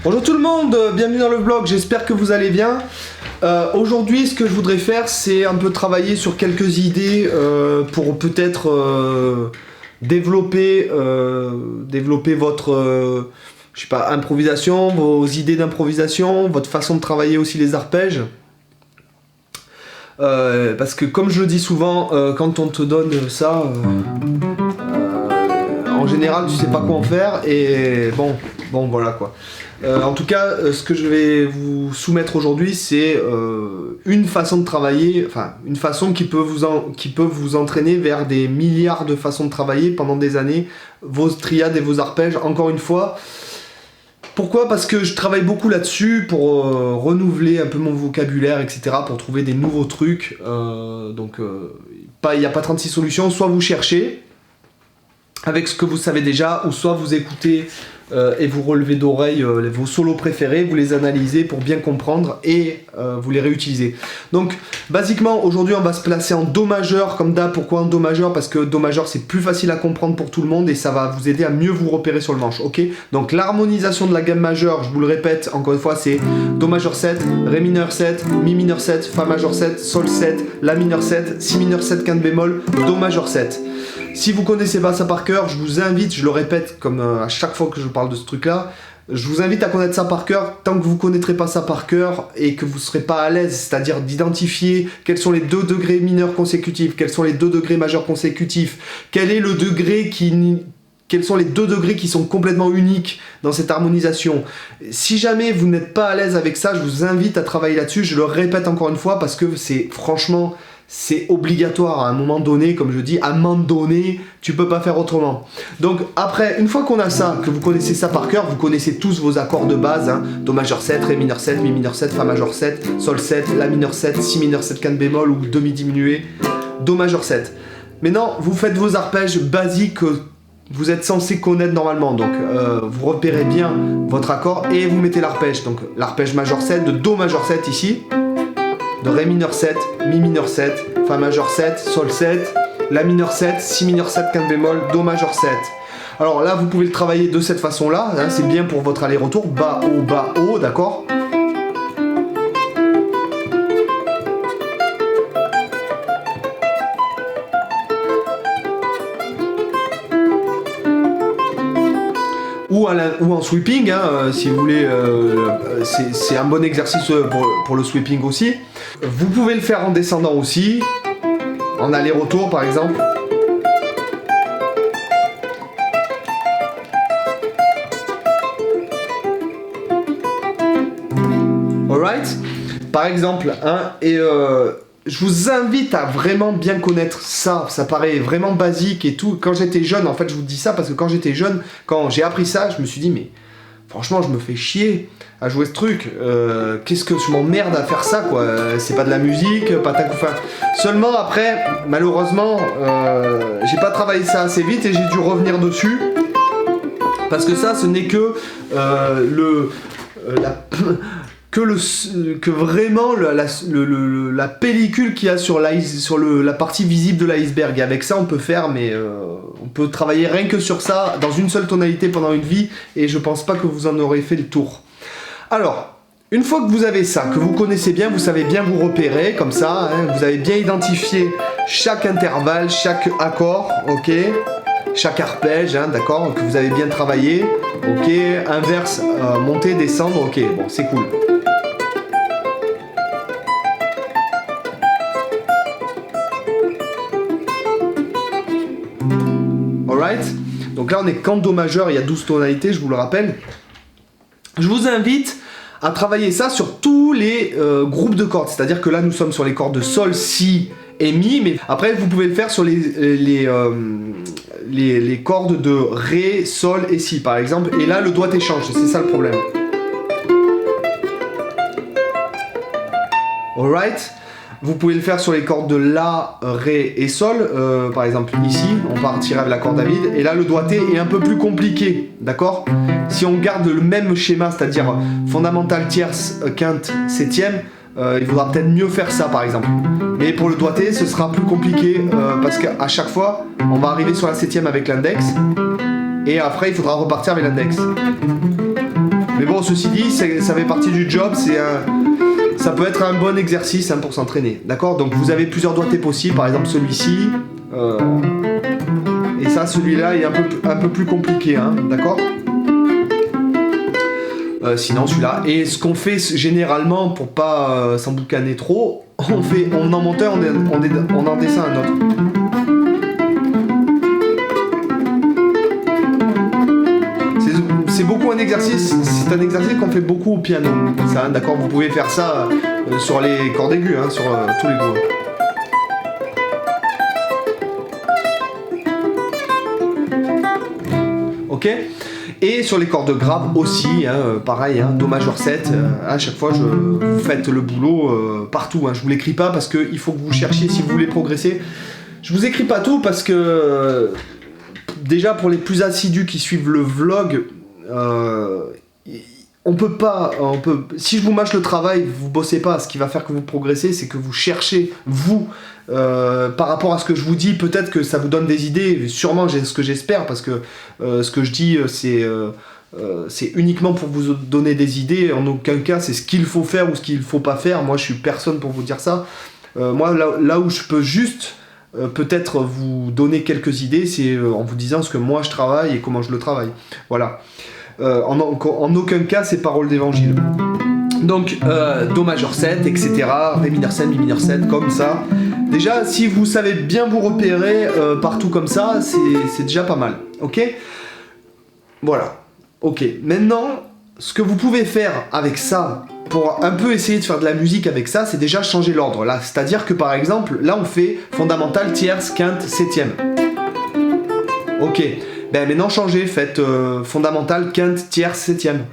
Bonjour tout le monde, bienvenue dans le vlog, j'espère que vous allez bien. Aujourd'hui, ce que je voudrais faire, c'est un peu travailler sur quelques idées pour peut-être développer votre je sais pas, improvisation, vos idées d'improvisation, votre façon de travailler aussi les arpèges. Parce que comme je le dis souvent, quand on te donne ça, en général tu sais pas quoi en faire et bon voilà quoi. En tout cas, ce que je vais vous soumettre aujourd'hui, c'est une façon de travailler, enfin une façon qui peut vous entraîner vers des milliards de façons de travailler pendant des années, vos triades et vos arpèges. Encore une fois, pourquoi? Parce que je travaille beaucoup là-dessus pour renouveler un peu mon vocabulaire, etc., pour trouver des nouveaux trucs. Donc, il n'y a pas 36 solutions. Soit vous cherchez avec ce que vous savez déjà, ou soit vous écoutez et vous relevez d'oreille vos solos préférés, vous les analysez pour bien comprendre et vous les réutilisez. Donc, basiquement, aujourd'hui, on va se placer en Do majeur, comme d'hab. Pourquoi en Do majeur? Parce que Do majeur, c'est plus facile à comprendre pour tout le monde et ça va vous aider à mieux vous repérer sur le manche, ok? Donc, l'harmonisation de la gamme majeure, je vous le répète, encore une fois, c'est Do majeur 7, Ré mineur 7, Mi mineur 7, Fa majeur 7, Sol 7, La mineur 7, Si mineur 7, quinte bémol, Do majeur 7. Si vous connaissez pas ça par cœur, je vous invite, je le répète comme à chaque fois que je parle de ce truc-là, je vous invite à connaître ça par cœur. Tant que vous connaîtrez pas ça par cœur et que vous serez pas à l'aise, c'est-à-dire d'identifier quels sont les 2 degrés mineurs consécutifs, quels sont les 2 degrés majeurs consécutifs, quel est le degré quels sont les 2 degrés qui sont complètement uniques dans cette harmonisation. Si jamais vous n'êtes pas à l'aise avec ça, je vous invite à travailler là-dessus. Je le répète encore une fois parce que c'est franchement... c'est obligatoire à un moment donné, comme je dis, à un moment donné, tu peux pas faire autrement. Donc après, une fois qu'on a ça, que vous connaissez ça par cœur, vous connaissez tous vos accords de base, hein, Do majeur 7, Ré mineur 7, Mi mineur 7, Fa majeur 7, Sol 7, La mineur 7, Si mineur 7, quinte bémol ou demi diminué, Do majeur 7. Maintenant, vous faites vos arpèges basiques que vous êtes censé connaître normalement, donc vous repérez bien votre accord et vous mettez l'arpège. Donc l'arpège majeur 7 de Do majeur 7 ici, de Ré mineur 7, Mi mineur 7, Fa majeur 7, Sol 7, La mineur 7, Si mineur 7, quinte bémol, Do majeur 7. Alors là, vous pouvez le travailler de cette façon-là, hein, c'est bien pour votre aller-retour, bas, haut, d'accord? Ou en sweeping, hein, si vous voulez, c'est un bon exercice pour le sweeping aussi. Vous pouvez le faire en descendant aussi, en aller-retour par exemple. Alright? Par exemple, hein, et je vous invite à vraiment bien connaître ça. Ça paraît vraiment basique et tout. Quand j'étais jeune, en fait, je vous dis ça parce que quand j'étais jeune, quand j'ai appris ça, je me suis dit, mais franchement, je me fais chier à jouer ce truc. Qu'est-ce que je m'emmerde à faire ça, quoi. C'est pas de la musique, pas ta enfin. Seulement après, malheureusement, j'ai pas travaillé ça assez vite et j'ai dû revenir dessus. Parce que ça, ce n'est que que vraiment la pellicule qu'il y a sur la partie visible de l'iceberg. Et avec ça, on peut faire, mais on peut travailler rien que sur ça, dans une seule tonalité pendant une vie, et je pense pas que vous en aurez fait le tour. Alors, une fois que vous avez ça, que vous connaissez bien, vous savez bien vous repérer, comme ça, hein, vous avez bien identifié chaque intervalle, chaque accord, ok, chaque arpège, hein, d'accord, que vous avez bien travaillé, ok, inverse, monter, descendre, ok, bon, c'est cool. Alright? Donc là on est qu'en Do majeur, il y a 12 tonalités, je vous le rappelle. Je vous invite à travailler ça sur tous les groupes de cordes, c'est-à-dire que là nous sommes sur les cordes de Sol, Si et Mi, mais après vous pouvez le faire sur les cordes de Ré, Sol et Si par exemple, et là le doigt change, c'est ça le problème. Alright? Vous pouvez le faire sur les cordes de La, Ré et Sol, par exemple ici, on partirait avec la corde à vide, et là le doigté est un peu plus compliqué, d'accord? Si on garde le même schéma, c'est-à-dire fondamentale, tierce, quinte, septième, il faudra peut-être mieux faire ça par exemple. Mais pour le doigté, ce sera plus compliqué, parce qu'à chaque fois, on va arriver sur la septième avec l'index, et après il faudra repartir avec l'index. Mais bon, ceci dit, ça fait partie du job, ça peut être un bon exercice hein, pour s'entraîner. D'accord? Donc vous avez plusieurs doigtés possibles, par exemple celui-ci. Et ça, celui-là est un peu plus compliqué, hein, d'accord? Sinon celui-là. Et ce qu'on fait généralement pour pas s'emboucaner trop, on en monte un, on en descend un autre. C'est beaucoup un exercice, c'est un exercice qu'on fait beaucoup au piano. Ça, d'accord, vous pouvez faire ça sur les cordes aiguës, hein, sur tous les groupes. Ok? Et sur les cordes graves aussi, hein, pareil, hein, Do majeur 7, à chaque fois vous faites le boulot partout. Hein, je vous l'écris pas parce qu'il faut que vous cherchiez si vous voulez progresser. Je vous écris pas tout parce que déjà pour les plus assidus qui suivent le vlog, si je vous mâche le travail, vous bossez pas. Ce qui va faire que vous progressez, c'est que vous cherchez, vous, par rapport à ce que je vous dis, peut-être que ça vous donne des idées, sûrement ce que j'espère, parce que ce que je dis, c'est uniquement pour vous donner des idées, en aucun cas c'est ce qu'il faut faire ou ce qu'il faut pas faire. Moi je suis personne pour vous dire ça. Moi là où je peux juste peut-être vous donner quelques idées, c'est en vous disant ce que moi je travaille et comment je le travaille. Voilà. En aucun cas c'est parole d'évangile. Donc Do majeur 7, etc. Ré mineur 7, Mi mineur 7, comme ça. Déjà, si vous savez bien vous repérer partout comme ça, c'est déjà pas mal. Ok? Voilà. Ok. Maintenant, ce que vous pouvez faire avec ça, pour un peu essayer de faire de la musique avec ça, c'est déjà changer l'ordre. Là, c'est-à-dire que par exemple, là on fait fondamental, tierce, quinte, septième. Ok. Ben maintenant changez, faites fondamental, quinte, tierce, septième.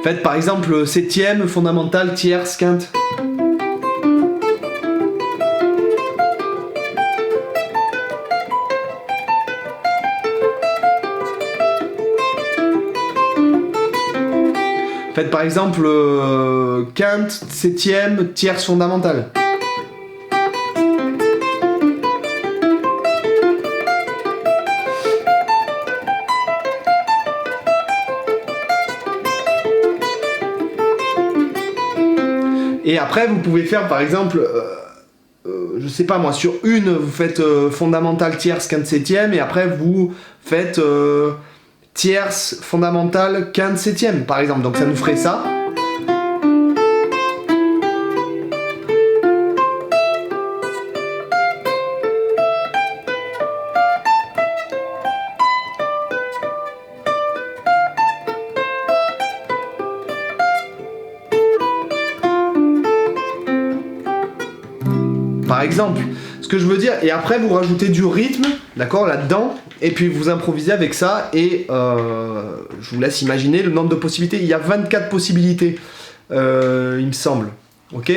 Faites par exemple septième, fondamental, tierce, quinte. Faites par exemple quinte, septième, tierce fondamentale. Et après, vous pouvez faire par exemple, je sais pas moi, sur une, vous faites fondamentale, tierce, quinte, septième, et après vous faites tierce, fondamentale, quinte, septième, par exemple. Donc ça nous ferait ça. Par exemple, ce que je veux dire, et après vous rajoutez du rythme, d'accord, là-dedans, et puis vous improvisez avec ça, et je vous laisse imaginer le nombre de possibilités. Il y a 24 possibilités, il me semble, ok?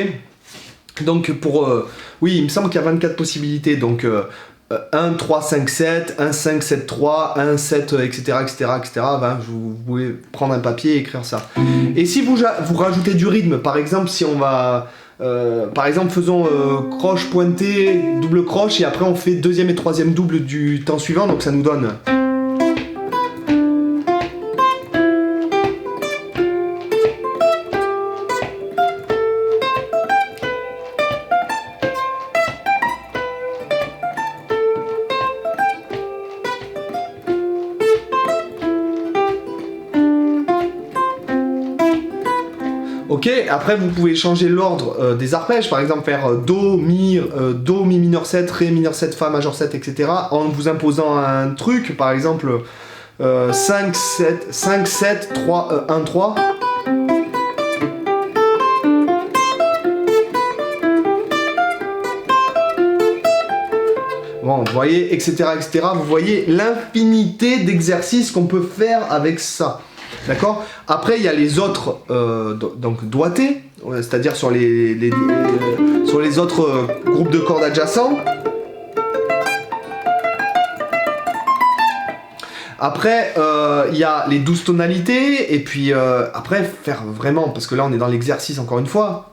Donc oui, il me semble qu'il y a 24 possibilités, donc 1, 3, 5, 7, 1, 5, 7, 3, 1, 7, etc., etc., etc. Ben, vous pouvez prendre un papier et écrire ça. Et si vous rajoutez du rythme, par exemple, si on va... par exemple, faisons croche pointée, double croche, et après on fait deuxième et troisième double du temps suivant, donc ça nous donne... Ok, après vous pouvez changer l'ordre des arpèges, par exemple faire Do, Mi mineur 7, Ré mineur 7, Fa majeur 7, etc. en vous imposant un truc, par exemple 5, 7, 3, 1, 3. Bon, vous voyez, etc., etc. Vous voyez l'infinité d'exercices qu'on peut faire avec ça. D'accord? Après, il y a les autres donc doigtés, c'est-à-dire sur les autres groupes de cordes adjacents. Après, il y a les 12 tonalités, et puis après, faire vraiment, parce que là on est dans l'exercice encore une fois,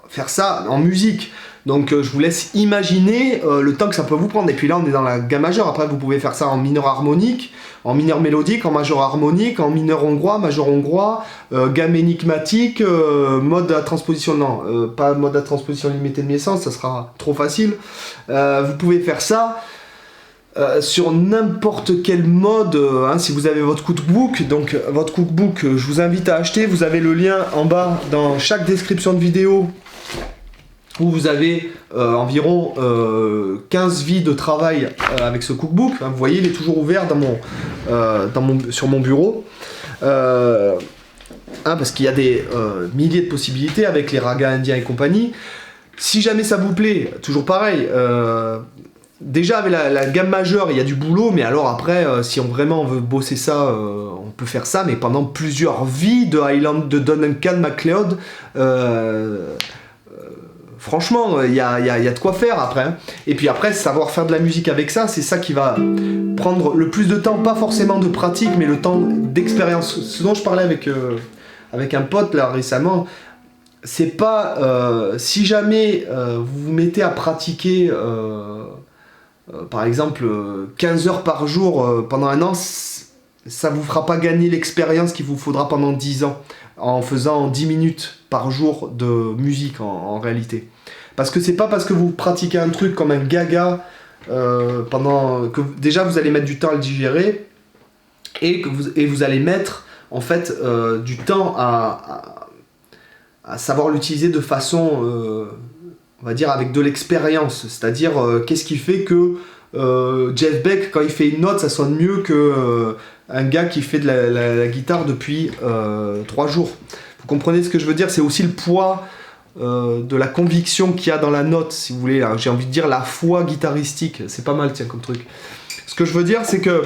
faire ça en musique. Donc je vous laisse imaginer le temps que ça peut vous prendre. Et puis là on est dans la gamme majeure, après vous pouvez faire ça en mineur harmonique, en mineur mélodique, en majeur harmonique, en mineur hongrois, majeur hongrois, gamme énigmatique, mode à transposition, non, pas mode à transposition limitée de naissance, ça sera trop facile. Vous pouvez faire ça sur n'importe quel mode, si vous avez votre cookbook. Donc votre cookbook, je vous invite à acheter, vous avez le lien en bas dans chaque description de vidéo, où vous avez environ 15 vies de travail avec ce cookbook. Vous voyez, il est toujours ouvert sur mon bureau. Parce qu'il y a des milliers de possibilités avec les ragas indiens et compagnie. Si jamais ça vous plaît, toujours pareil, déjà avec la gamme majeure, il y a du boulot, mais alors après, si vraiment on veut bosser ça, on peut faire ça, mais pendant plusieurs vies de Highland, de Duncan MacLeod. Franchement, il y a de quoi faire après. Hein. Et puis après, savoir faire de la musique avec ça, c'est ça qui va prendre le plus de temps, pas forcément de pratique, mais le temps d'expérience. Ce dont je parlais avec un pote là récemment, c'est pas si jamais vous vous mettez à pratiquer par exemple 15 heures par jour pendant un an, ça vous fera pas gagner l'expérience qu'il vous faudra pendant 10 ans en faisant 10 minutes par jour de musique en réalité. Parce que c'est pas parce que vous pratiquez un truc comme un gaga pendant que déjà vous allez mettre du temps à le digérer et vous allez mettre en fait du temps à savoir l'utiliser de façon on va dire avec de l'expérience, c'est-à-dire qu'est-ce qui fait que Jeff Beck, quand il fait une note, ça sonne mieux que un gars qui fait de la guitare depuis 3 jours. Vous comprenez ce que je veux dire? C'est aussi le poids de la conviction qu'il y a dans la note, si vous voulez. J'ai envie de dire la foi guitaristique. C'est pas mal, tiens, comme truc. Ce que je veux dire, c'est que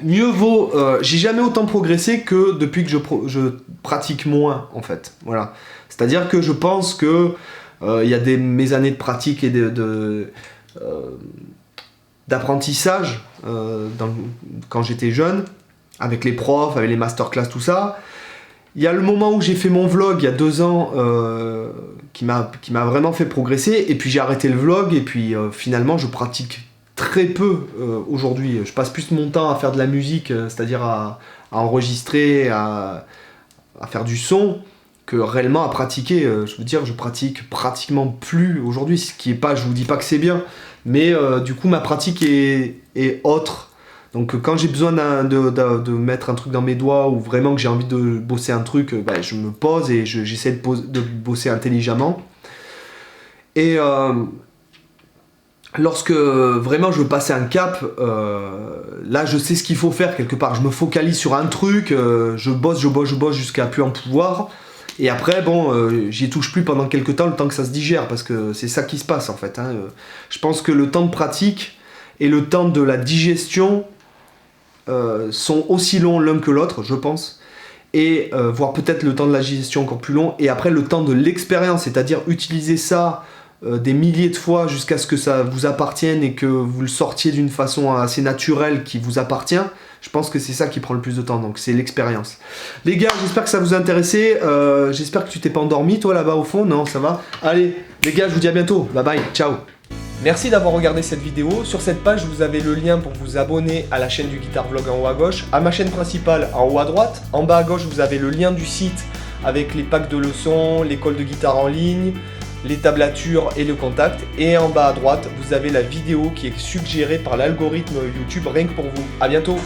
mieux vaut... j'ai jamais autant progressé que depuis que je pratique moins, en fait. Voilà. C'est-à-dire que je pense que il y a mes années de pratique et d'apprentissage quand j'étais jeune, avec les profs, avec les masterclass, tout ça. Il y a le moment où j'ai fait mon vlog il y a 2 ans qui m'a vraiment fait progresser, et puis j'ai arrêté le vlog, et puis finalement je pratique très peu aujourd'hui. Je passe plus mon temps à faire de la musique, c'est-à-dire à enregistrer, à faire du son, que réellement à pratiquer. Je veux dire, je pratique pratiquement plus aujourd'hui, ce qui est pas, je vous dis pas que c'est bien, mais du coup ma pratique est autre. Donc quand j'ai besoin de mettre un truc dans mes doigts, ou vraiment que j'ai envie de bosser un truc, je me pose et j'essaie de bosser intelligemment. Et lorsque vraiment je veux passer un cap, là je sais ce qu'il faut faire quelque part. Je me focalise sur un truc, je bosse jusqu'à plus en pouvoir. Et après, j'y touche plus pendant quelques temps, le temps que ça se digère, parce que c'est ça qui se passe en fait. Hein. Je pense que le temps de pratique et le temps de la digestion sont aussi longs l'un que l'autre, je pense. Et voire peut-être le temps de la digestion encore plus long. Et après, le temps de l'expérience, c'est-à-dire utiliser ça des milliers de fois jusqu'à ce que ça vous appartienne et que vous le sortiez d'une façon assez naturelle qui vous appartient. Je pense que c'est ça qui prend le plus de temps, donc c'est l'expérience. Les gars, j'espère que ça vous a intéressé. J'espère que tu t'es pas endormi, toi, là-bas au fond. Non, ça va? Allez, les gars, je vous dis à bientôt. Bye bye, ciao. Merci d'avoir regardé cette vidéo. Sur cette page, vous avez le lien pour vous abonner à la chaîne du Guitar Vlog en haut à gauche, à ma chaîne principale en haut à droite. En bas à gauche, vous avez le lien du site avec les packs de leçons, l'école de guitare en ligne, les tablatures et le contact. Et en bas à droite, vous avez la vidéo qui est suggérée par l'algorithme YouTube rien que pour vous. À bientôt.